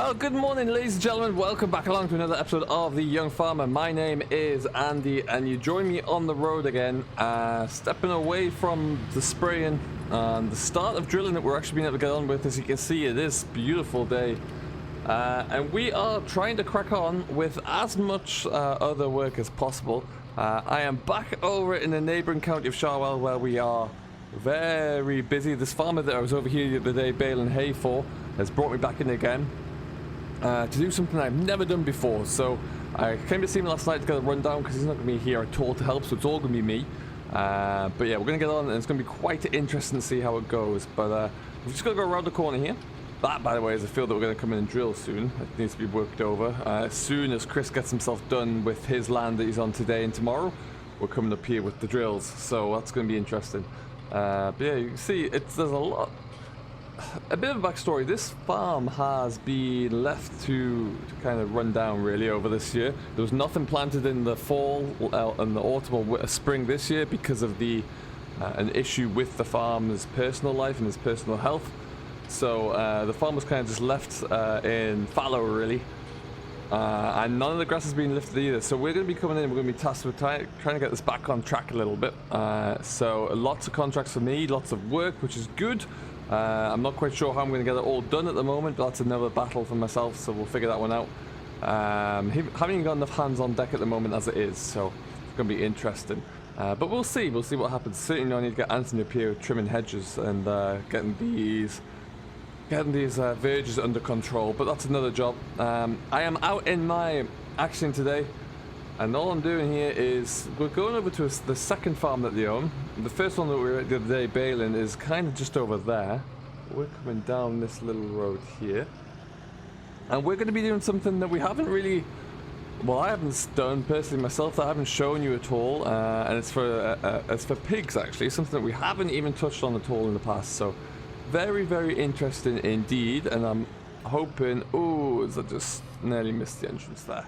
Well, good morning, ladies and gentlemen. Welcome back along to another episode of The Young Farmer. My name is Andy, and you join me on the road again, stepping away from the spraying and the start of drilling that we're actually being able to get on with. As you can see, it is a beautiful day, and we are trying to crack on with as much other work as possible. I am back over in the neighbouring county of Sharwell, where we are very busy. This farmer that I was over here the other day baling hay for has brought me back in again to do something I've never done before. So I came to see him last night to get a rundown because he's not going to be here at all to help, so it's all going to be me. But yeah, we're going to get on, and it's going to be quite interesting to see how it goes. But we've just got to go around the corner here. That, by the way, is a field that we're going to come in and drill soon. It needs to be worked over. As soon as Chris gets himself done with his land that he's on today and tomorrow, we're coming up here with the drills. So that's going to be interesting. But yeah, you can see there's a bit of a backstory. This farm has been left to kind of run down really over this year. There was nothing planted in the fall and the autumn or spring this year because of an issue with the farmer's personal life and his personal health. So the farm was kind of just left in fallow really, and none of the grass has been lifted either. So we're going to be coming in, we're going to be tasked with trying to get this back on track a little bit. So lots of contracts for me, lots of work, which is good. I'm not quite sure how I'm going to get it all done at the moment, but that's another battle for myself, so we'll figure that one out. Haven't got enough hands on deck at the moment as it is, so it's going to be interesting. But we'll see what happens. Certainly I need to get Anthony up here trimming hedges and getting these verges under control, but that's another job. I am out in my action today, and all I'm doing here is we're going over to the second farm that they own. The first one that we were at the other day baling is kind of just over there. We're coming down this little road here, and we're going to be doing something that we haven't really, well, I haven't done personally myself, that I haven't shown you at all, and it's for pigs actually, something that we haven't even touched on at all in the past. So very, very interesting indeed, and I'm hoping, I just nearly missed the entrance there.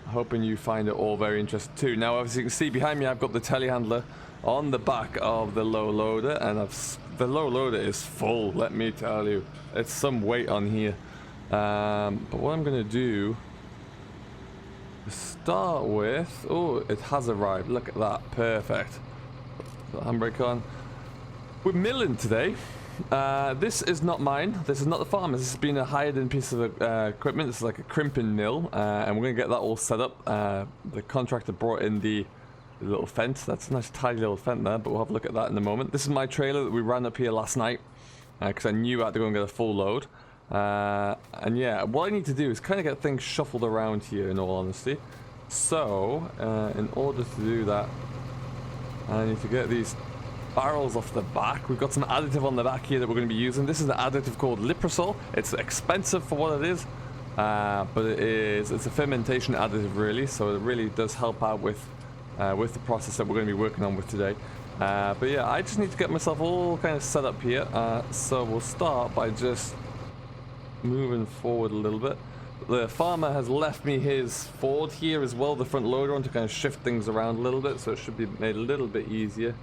Hoping you find it all very interesting too. Now, as you can see behind me, I've got the telehandler on the back of the low loader, and the low loader is full, let me tell you. It's some weight on here. But what I'm going to do is start with, it has arrived. Look at that, perfect. Put the handbrake on. We're milling today. This is not mine. This is not the farmer's. This has been a hired-in piece of equipment. This is like a crimping mill, and we're going to get that all set up. The contractor brought in the little fence. That's a nice tidy little fence there, but we'll have a look at that in a moment. This is my trailer that we ran up here last night because I knew I had to go and get a full load. And yeah, what I need to do is kind of get things shuffled around here, in all honesty. So, in order to do that, I need to get these barrels off the back. We've got some additive on the back here that we're going to be using. This is an additive called Liprosol. It's expensive for what it is, but it's a fermentation additive really, so it really does help out with the process that we're going to be working on with today. But yeah, I just need to get myself all kind of set up here, so we'll start by just moving forward a little bit. The farmer has left me his Ford here as well, the front loader on, to kind of shift things around a little bit, so it should be made a little bit easier.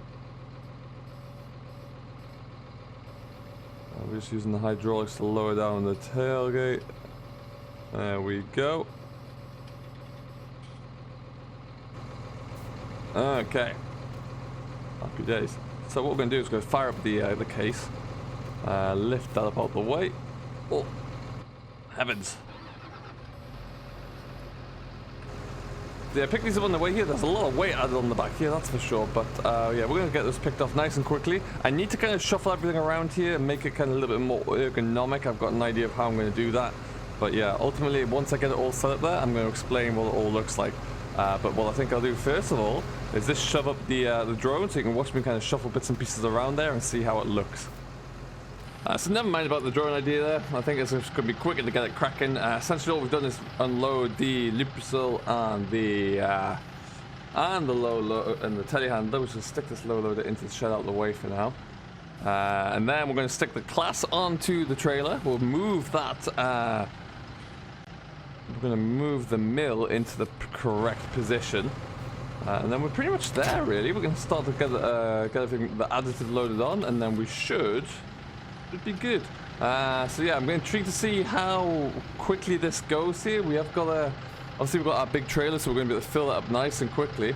We're just using the hydraulics to lower down the tailgate. There we go. Okay. Happy days. So what we're going to do is go fire up the case. Lift that up out the way. Oh, heavens. Yeah, pick these up on the way here. There's a lot of weight added on the back here, that's for sure. But yeah, we're going to get this picked off nice and quickly. I need to kind of shuffle everything around here and make it kind of a little bit more ergonomic. I've got an idea of how I'm going to do that. But yeah, ultimately, once I get it all set up there, I'm going to explain what it all looks like. But what I think I'll do first of all is just shove up the drone so you can watch me kind of shuffle bits and pieces around there and see how it looks. So never mind about the drone idea there. I think it's just going to be quicker to get it cracking. Essentially all we've done is unload the Liprosol and the low loader and the telehandler, which will stick this low loader into the shed out of the way for now. And then we're going to stick the class onto the trailer. We'll move that. We're going to move the mill into the correct position. And then we're pretty much there really. We're going to start to get everything, the additive loaded on, and then we should be good. So yeah, I'm intrigued to see how quickly this goes here. We have got obviously we've got our big trailer, so we're going to be able to fill that up nice and quickly.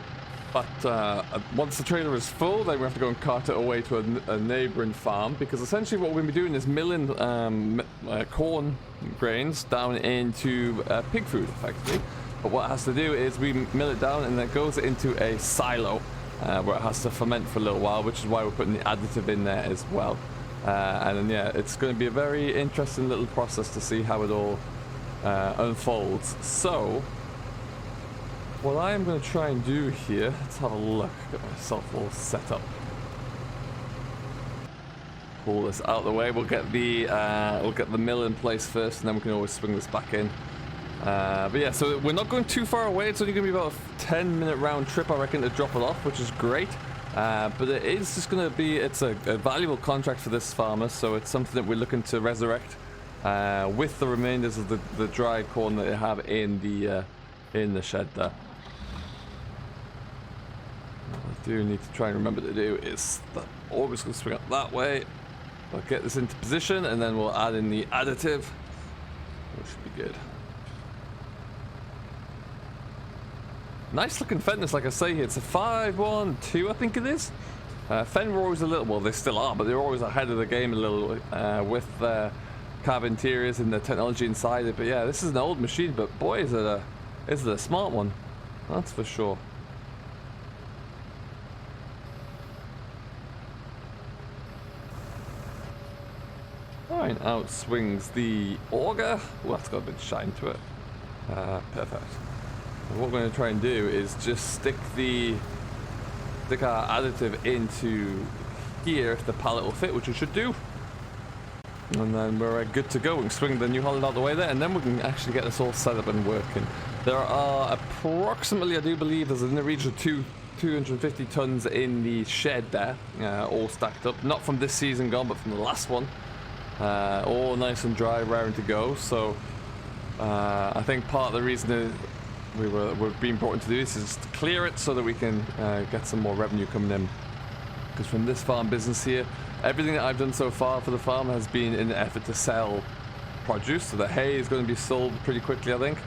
But once the trailer is full, then we have to go and cart it away to a neighbouring farm, because essentially what we're going to be doing is milling corn grains down into pig food, effectively. But what it has to do is we mill it down and then it goes into a silo where it has to ferment for a little while, which is why we're putting the additive in there as well. And then, yeah, it's going to be a very interesting little process to see how it all unfolds. So what I am going to try and do here, let's have a look, get myself all set up. Pull this out of the way. We'll get the mill in place first, and then we can always swing this back in. But yeah, so we're not going too far away. It's only going to be about a 10-minute round trip, I reckon, to drop it off, which is great. But it is just going to be, it's a valuable contract for this farmer, so it's something that we're looking to resurrect with the remainders of the dry corn that they have in the shed there. What I do need to try and remember to do is that always going to swing up that way. I'll get this into position, and then we'll add in the additive, which should be good. Nice looking fenders, like I say here. It's a 512, I think it is. Fender were always a little, well, they still are, but they're always ahead of the game a little with cab interiors and the technology inside it. But yeah, this is an old machine, but boy, is it a smart one. That's for sure. Fine, out swings the auger. Oh, that's got a bit of shine to it. Perfect. What we're going to try and do is just stick our additive into here if the pallet will fit, which it should do. And then we're good to go. We can swing the New Holland out of the way there, and then we can actually get this all set up and working. There are approximately, I do believe, there's in the region of 250 tons in the shed there, all stacked up. Not from this season gone, but from the last one. All nice and dry, raring to go. So I think part of the reason that we're being brought in to do this is to clear it so that we can get some more revenue coming in. Because from this farm business here, everything that I've done so far for the farm has been in an effort to sell produce. So the hay is going to be sold pretty quickly, I think.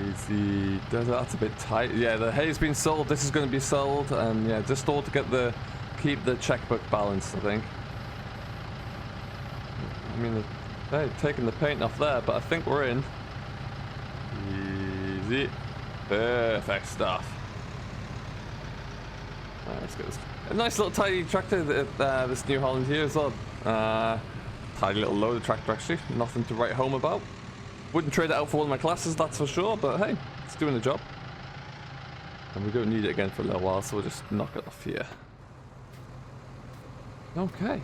Easy. That's a bit tight. Yeah, the hay's been sold. This is going to be sold, and yeah, just all to get keep the checkbook balanced, I think. I mean, they're taking the paint off there, but I think we're in. Easy. Perfect stuff. Let's get this. A nice little tiny tractor, this New Holland here as well. Tiny little loader tractor, actually. Nothing to write home about. Wouldn't trade it out for one of my classes, that's for sure, but hey, it's doing the job. And we don't need it again for a little while, so we'll just knock it off here. Okay.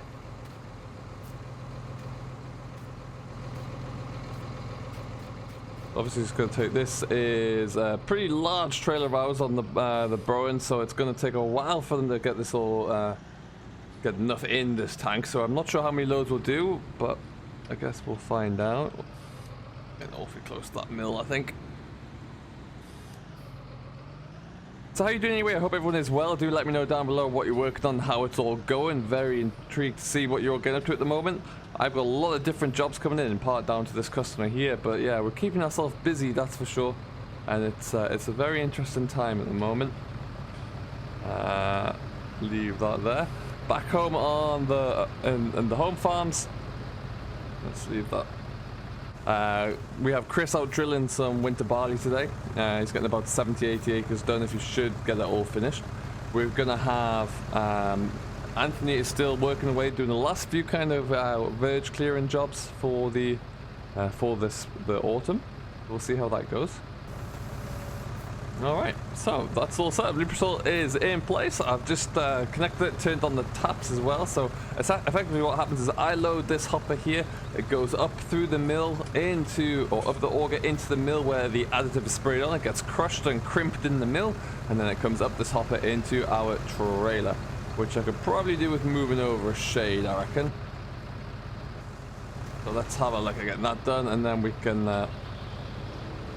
Obviously, it's going to take. This is a pretty large trailer of ours on the Broen, so it's going to take a while for them to get this all get enough in this tank. So I'm not sure how many loads we'll do, but I guess we'll find out. Getting awfully close to that mill, I think. So how are you doing anyway? I hope everyone is well. Do let me know down below what you're working on, how it's all going. Very intrigued to see what you're all getting up to at the moment. I've got a lot of different jobs coming in part down to this customer here, but yeah, we're keeping ourselves busy, that's for sure. And it's a very interesting time at the moment. Leave that there. Back home on in the home farms. Let's leave that. We have Chris out drilling some winter barley today. He's getting about 70-80 acres done, if you should get it all finished. We're gonna have Anthony is still working away doing the last few kind of verge clearing jobs for the autumn. We'll see how that goes. Alright, so that's all set up. Lubricol is in place. I've just connected it, turned on the taps as well. So effectively what happens is I load this hopper here. It goes up through the mill up the auger into the mill where the additive is sprayed on. It gets crushed and crimped in the mill, and then it comes up this hopper into our trailer, which I could probably do with moving over a shade, I reckon. So let's have a look at getting that done, and then we can then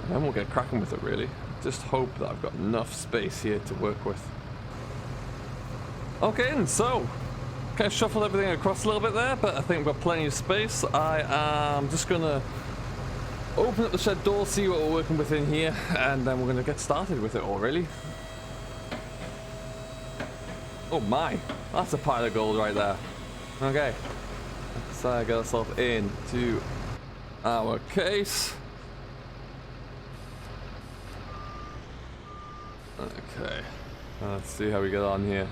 we'll get cracking with it, really. Just hope that I've got enough space here to work with. Okay, and so kind of shuffled everything across a little bit there, but I think we've got plenty of space. I am just gonna open up the shed door, see what we're working with in here, and then we're gonna get started with it all, really. Oh my, that's a pile of gold right there. Okay, let's get ourselves into our case. Okay, let's see how we get on here.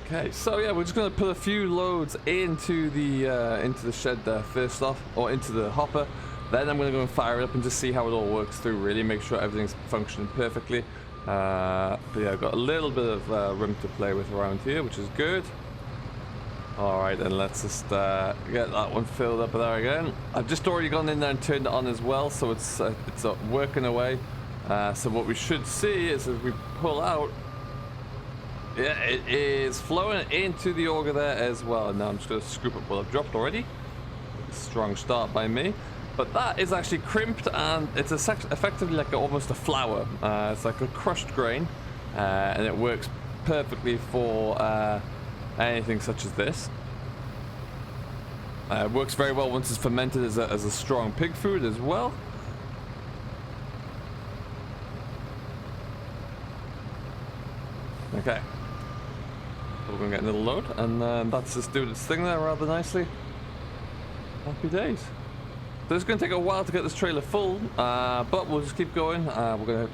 Okay, so yeah, we're just gonna put a few loads into the shed there first off, or into the hopper. Then I'm gonna go and fire it up and just see how it all works through. Really, make sure everything's functioning perfectly. But yeah, I've got a little bit of room to play with around here, which is good. All right, then let's just get that one filled up there again. I've just already gone in there and turned it on as well, so it's working away. So what we should see is as we pull out. Yeah, it is flowing into the auger there as well. Now I'm just going to scoop up what I've dropped already. Strong start by me. But that is actually crimped, and it's effectively like almost a flour. It's like a crushed grain, and it works perfectly for anything such as this. It works very well once it's fermented as a strong pig food as well. Okay. We're going to get another load, and that's just doing its thing there rather nicely. Happy days. So it's going to take a while to get this trailer full, but we'll just keep going. We're going to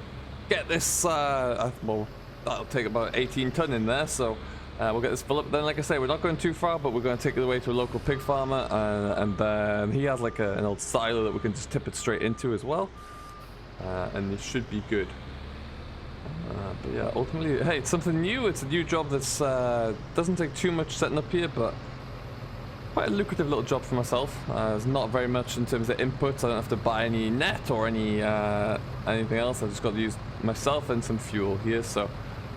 get this, well, that'll take about 18 ton in there, so we'll get this full up. Then, like I say, we're not going too far, but we're going to take it away to a local pig farmer, and then he has like an old silo that we can just tip it straight into as well, and it should be good. But yeah, ultimately, hey, it's something new. It's a new job that's doesn't take too much setting up here, but quite a lucrative little job for myself. There's not very much in terms of inputs. I don't have to buy any net or any anything else. I've just got to use myself and some fuel here, so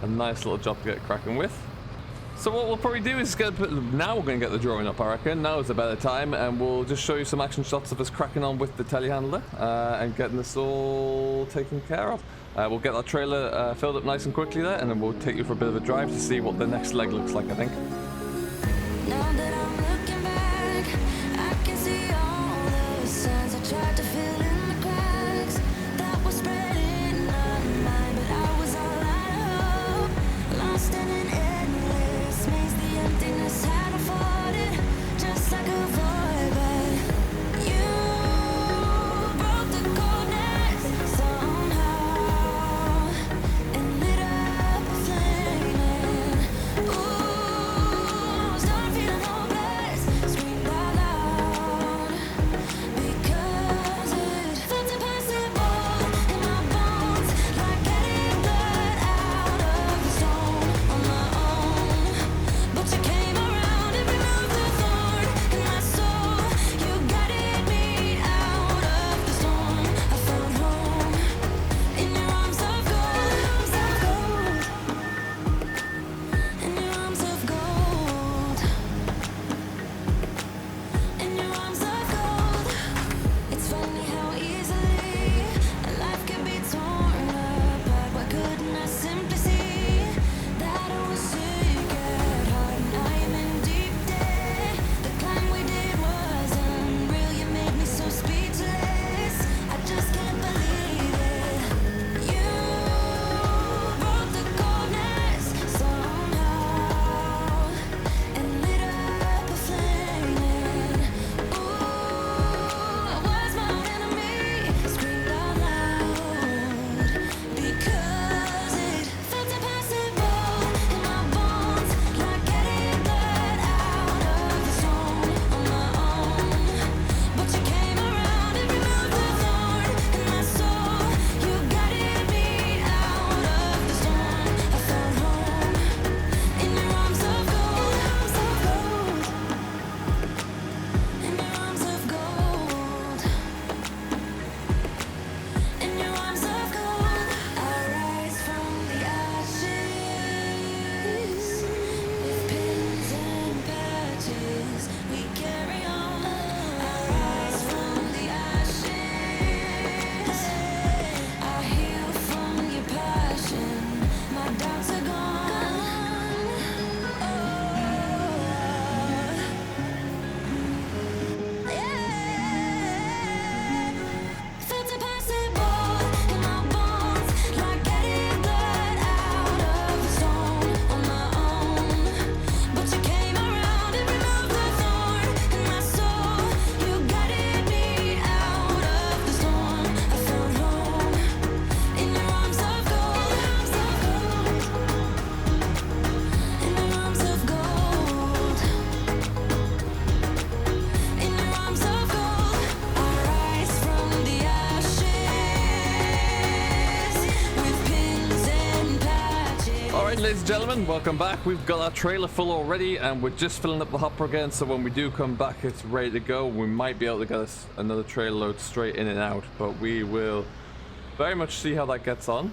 a nice little job to get cracking with. So what we'll probably do is now we're going to get the drawing up, I reckon. Now is a better time, and we'll just show you some action shots of us cracking on with the telehandler and getting this all taken care of. We'll get that trailer filled up nice and quickly there, and then we'll take you for a bit of a drive to see what the next leg looks like, I think. Now that I'm looking back, I can see all the signs I tried to fill in the cracks that were spreading my mind, but I was all out of hope, lost in an endless maze. The emptiness had afforded just like a void, but you broke the coldness somehow and lit up a flame. Ooh, I was done feeling hopeless. ladies and gentlemen, welcome back. We've got our trailer full already, and we're just filling up the hopper again, so when we do come back, it's ready to go. We might be able to get us another trailer load straight in and out, but we will very much see how that gets on.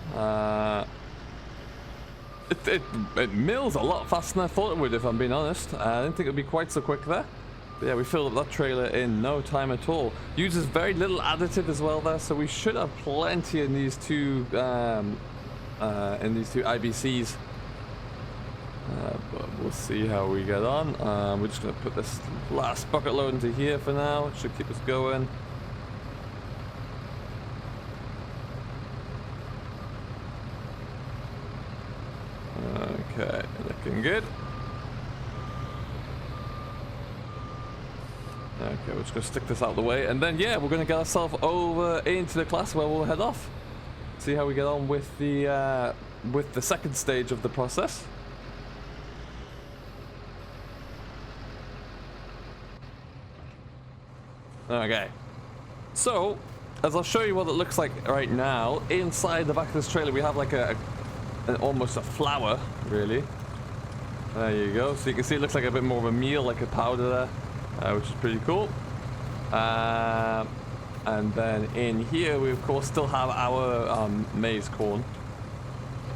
It mills a lot faster than I thought it would, if I'm being honest. I didn't think it would be quite so quick there. But yeah, we filled up that trailer in no time at all. Uses very little additive as well there, so we should have plenty in these two IBCs. But we'll see how we get on. We're just going to put this last bucket load into here for now. It should keep us going. Okay, looking good. Okay, we're just going to stick this out of the way, and then yeah, we're going to get ourselves over into the class where we'll head off. See how we get on with the second stage of the process. Okay, so as I'll show you what it looks like right now, inside the back of this trailer we have like almost a flour, really. There you go. So you can see it looks like a bit more of a meal, like a powder there, which is pretty cool. And then in here we of course still have our maize corn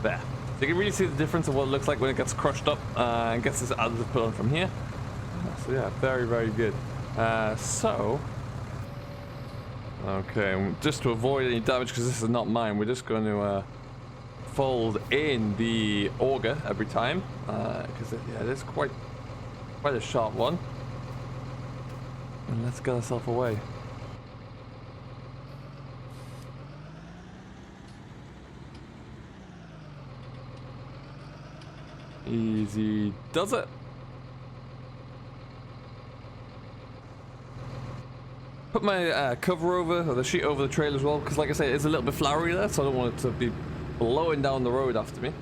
there. So you can really see the difference of what it looks like when it gets crushed up and gets this additive put on from here. So yeah, very, very good. Okay, just to avoid any damage, because this is not mine, we're just going to fold in the auger every time, because yeah, it is quite a sharp one. And let's get ourselves away. Easy does it. Put my cover over, or the sheet over the trailer as well, because like I say, it's a little bit floury there, so I don't want it to be blowing down the road after me.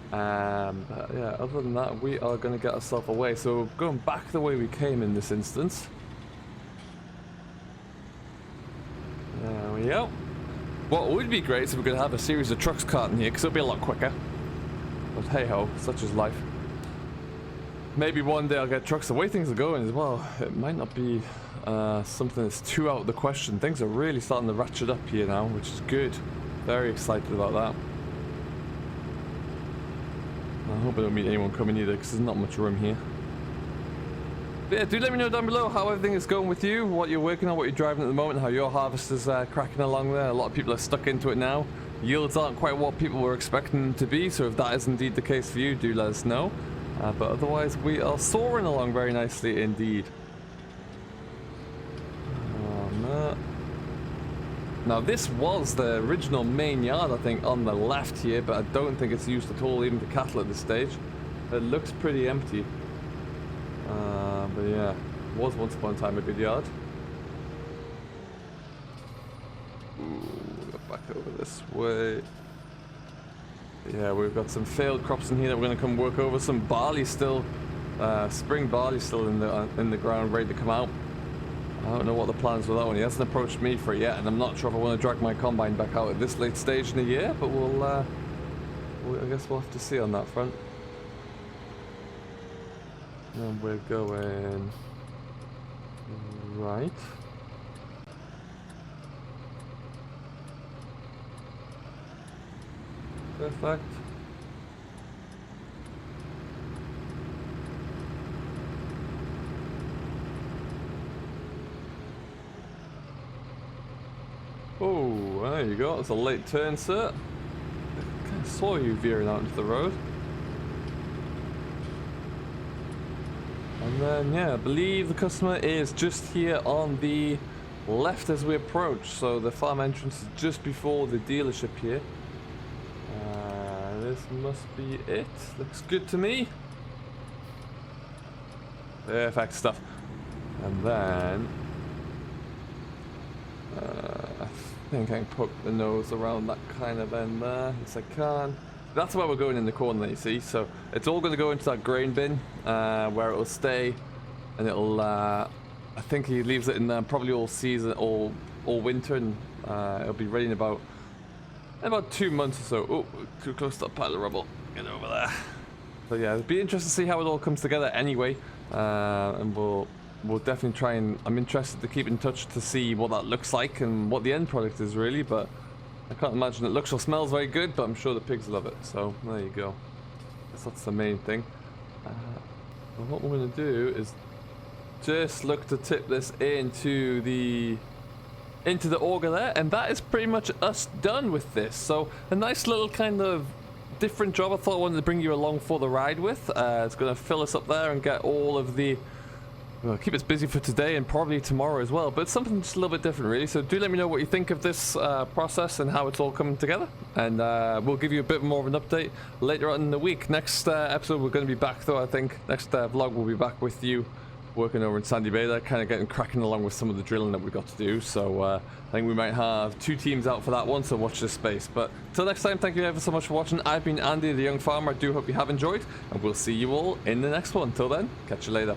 But yeah, other than that, we are going to get ourselves away. So going back the way we came in this instance. There we go. What would be great is if we could have a series of trucks carting here, because it'll be a lot quicker. But hey ho, such is life. Maybe one day I'll get trucks. The way things are going as well, it might not be something that's too out of the question. Things are really starting to ratchet up here now, which is good. Very excited about that. I hope I don't meet anyone coming either, because there's not much room here. But yeah, do let me know down below how everything is going with you, what you're working on, what you're driving at the moment, how your harvest is cracking along there. A lot of people are stuck into it now. Yields aren't quite what people were expecting them to be, so if that is indeed the case for you, do let us know. But otherwise, we are soaring along very nicely indeed. No. Now, this was the original main yard, I think, on the left here, but I don't think it's used at all, even to cattle at this stage. It looks pretty empty. But yeah, was once upon a time a good yard. Ooh, we'll go back over this way. Yeah, we've got some failed crops in here that we're going to come work over. Some barley still, spring barley still in the ground, ready to come out. I don't know what the plans with that one. He hasn't approached me for it yet, and I'm not sure if I want to drag my combine back out at this late stage in the year. But I guess we'll have to see on that front. And we're going right. Perfect. Oh, there you go. It's a late turn, sir. I kind of saw you veering out into the road. And then, yeah, I believe the customer is just here on the left as we approach. So the farm entrance is just before the dealership here. This must be it. Looks good to me. Perfect stuff. And then I think I can poke the nose around that kind of end there. Yes, I can. That's where we're going in the corner, you see. So it's all going to go into that grain bin where it will stay, and it'll. I think he leaves it in there probably all season, all winter, and it'll be ready in about 2 months or so. Oh, too close to that pile of rubble. Get over there. But yeah, it'd be interesting to see how it all comes together anyway. And we'll definitely try and... I'm interested to keep in touch to see what that looks like and what the end product is really, but I can't imagine it looks or smells very good, but I'm sure the pigs love it. So there you go. That's the main thing. And what we're going to do is just look to tip this into the auger there, and that is pretty much us done with this. So a nice little kind of different job I thought I wanted to bring you along for the ride with. It's going to fill us up there and get all of the... Well, keep us busy for today and probably tomorrow as well, but it's something just a little bit different really. So do let me know what you think of this process and how it's all coming together, and we'll give you a bit more of an update later on in the week. Next episode we're going to be back though, I think. Next vlog we'll be back with you working over in Sandy Bay there, kind of getting cracking along with some of the drilling that we've got to do. So I think we might have 2 teams out for that one, so watch this space. But till next time, thank you ever so much for watching. I've been Andy, the Young Farmer. I do hope you have enjoyed, and we'll see you all in the next one. Till then, catch you later.